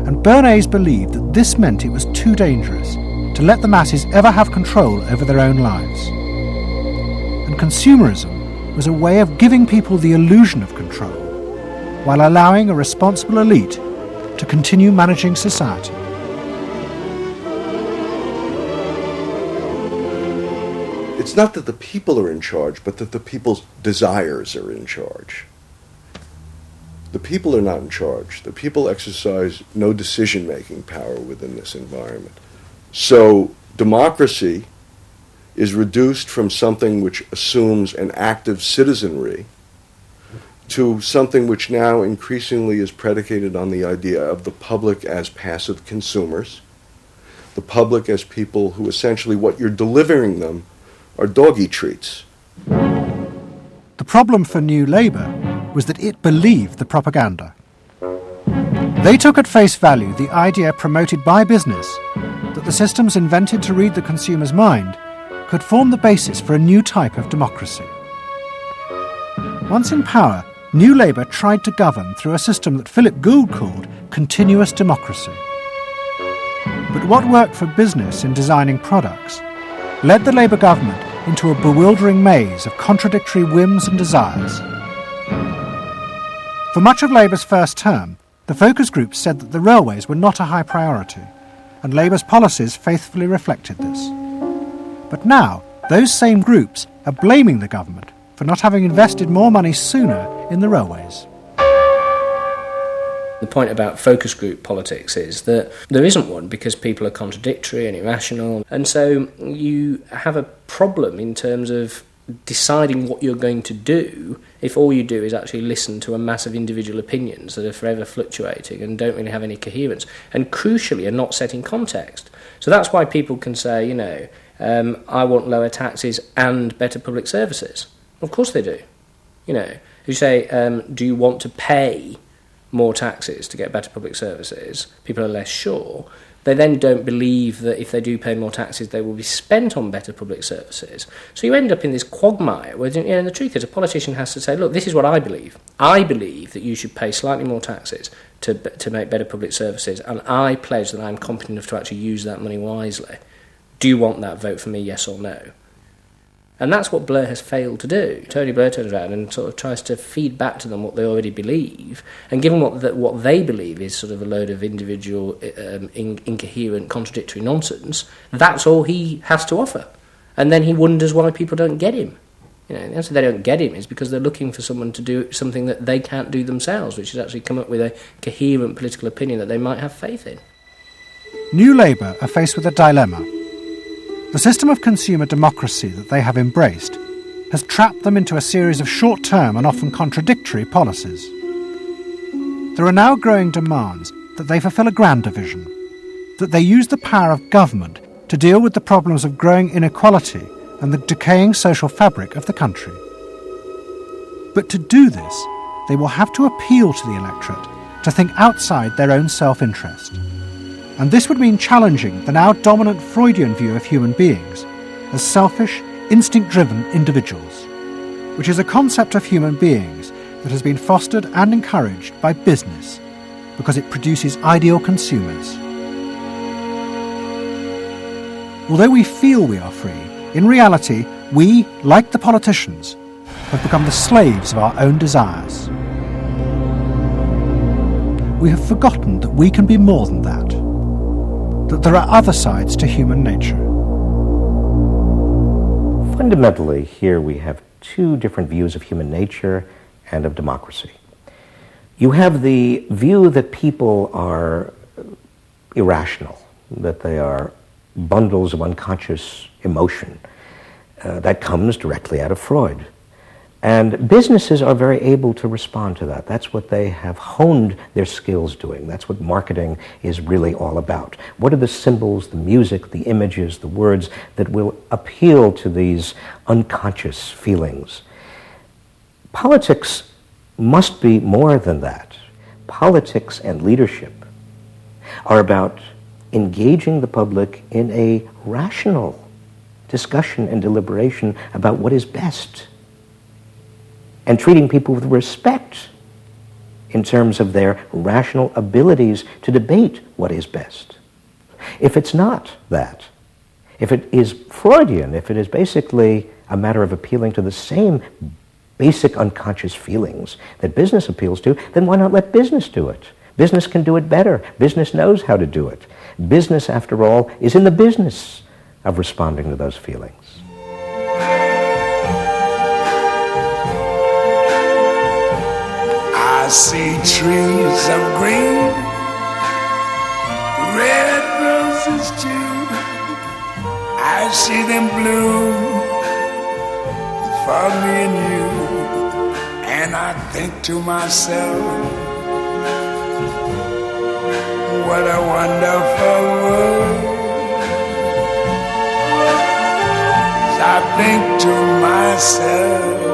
[SPEAKER 2] And Bernays believed that this meant it was too dangerous to let the masses ever have control over their own lives. And consumerism was a way of giving people the illusion of control, while allowing a responsible elite to continue managing society.
[SPEAKER 18] It's not that the people are in charge, but that the people's desires are in charge. The people are not in charge. The people exercise no decision-making power within this environment. So democracy is reduced from something which assumes an active citizenry to something which now increasingly is predicated on the idea of the public as passive consumers, the public as people who essentially what you're delivering them are doggy treats.
[SPEAKER 2] The problem for New Labour was that it believed the propaganda. They took at face value the idea promoted by business that the systems invented to read the consumer's mind could form the basis for a new type of democracy. Once in power, New Labour tried to govern through a system that Philip Gould called continuous democracy. But what worked for business in designing products led the Labour government into a bewildering maze of contradictory whims and desires. For much of Labour's first term, the focus groups said that the railways were not a high priority, and Labour's policies faithfully reflected this. But now, those same groups are blaming the government for not having invested more money sooner in the railways.
[SPEAKER 7] The point about focus group politics is that there isn't one because people are contradictory and irrational, and so you have a problem in terms of deciding what you're going to do if all you do is actually listen to a mass of individual opinions that are forever fluctuating and don't really have any coherence, and crucially are not set in context. So that's why people can say, I want lower taxes and better public services. Of course they do. You say, do you want to pay more taxes to get better public services? People are less sure. They then don't believe that if they do pay more taxes, they will be spent on better public services. So you end up in this quagmire where, the truth is, a politician has to say, look, this is what I believe. I believe that you should pay slightly more taxes to make better public services, and I pledge that I'm competent enough to actually use that money wisely. Do you want that? Vote for me, yes or no. And that's what Blair has failed to do. Tony Blair turns around and sort of tries to feed back to them what they already believe, and given what they believe is sort of a load of individual, incoherent, contradictory nonsense, that's all he has to offer. And then he wonders why people don't get him. The answer they don't get him is because they're looking for someone to do something that they can't do themselves, which is actually come up with a coherent political opinion that they might have faith in.
[SPEAKER 2] New Labour are faced with a dilemma. The system of consumer democracy that they have embraced has trapped them into a series of short-term and often contradictory policies. There are now growing demands that they fulfil a grander vision, that they use the power of government to deal with the problems of growing inequality and the decaying social fabric of the country. But to do this, they will have to appeal to the electorate to think outside their own self-interest. And this would mean challenging the now dominant Freudian view of human beings as selfish, instinct-driven individuals, which is a concept of human beings that has been fostered and encouraged by business because it produces ideal consumers. Although we feel we are free, in reality, we, like the politicians, have become the slaves of our own desires. We have forgotten that we can be more than that there are other sides to human nature.
[SPEAKER 4] Fundamentally, here we have two different views of human nature and of democracy. You have the view that people are irrational, that they are bundles of unconscious emotion. That comes directly out of Freud. And businesses are very able to respond to that. That's what they have honed their skills doing. That's what marketing is really all about. What are the symbols, the music, the images, the words that will appeal to these unconscious feelings? Politics must be more than that. Politics and leadership are about engaging the public in a rational discussion and deliberation about what is best, and treating people with respect in terms of their rational abilities to debate what is best. If it's not that, if it is Freudian, if it is basically a matter of appealing to the same basic unconscious feelings that business appeals to, then why not let business do it? Business can do it better. Business knows how to do it. Business, after all, is in the business of responding to those feelings.
[SPEAKER 13] I see trees of green, red roses too. I see them bloom for me and you. And I think to myself, what a wonderful world. I think to myself,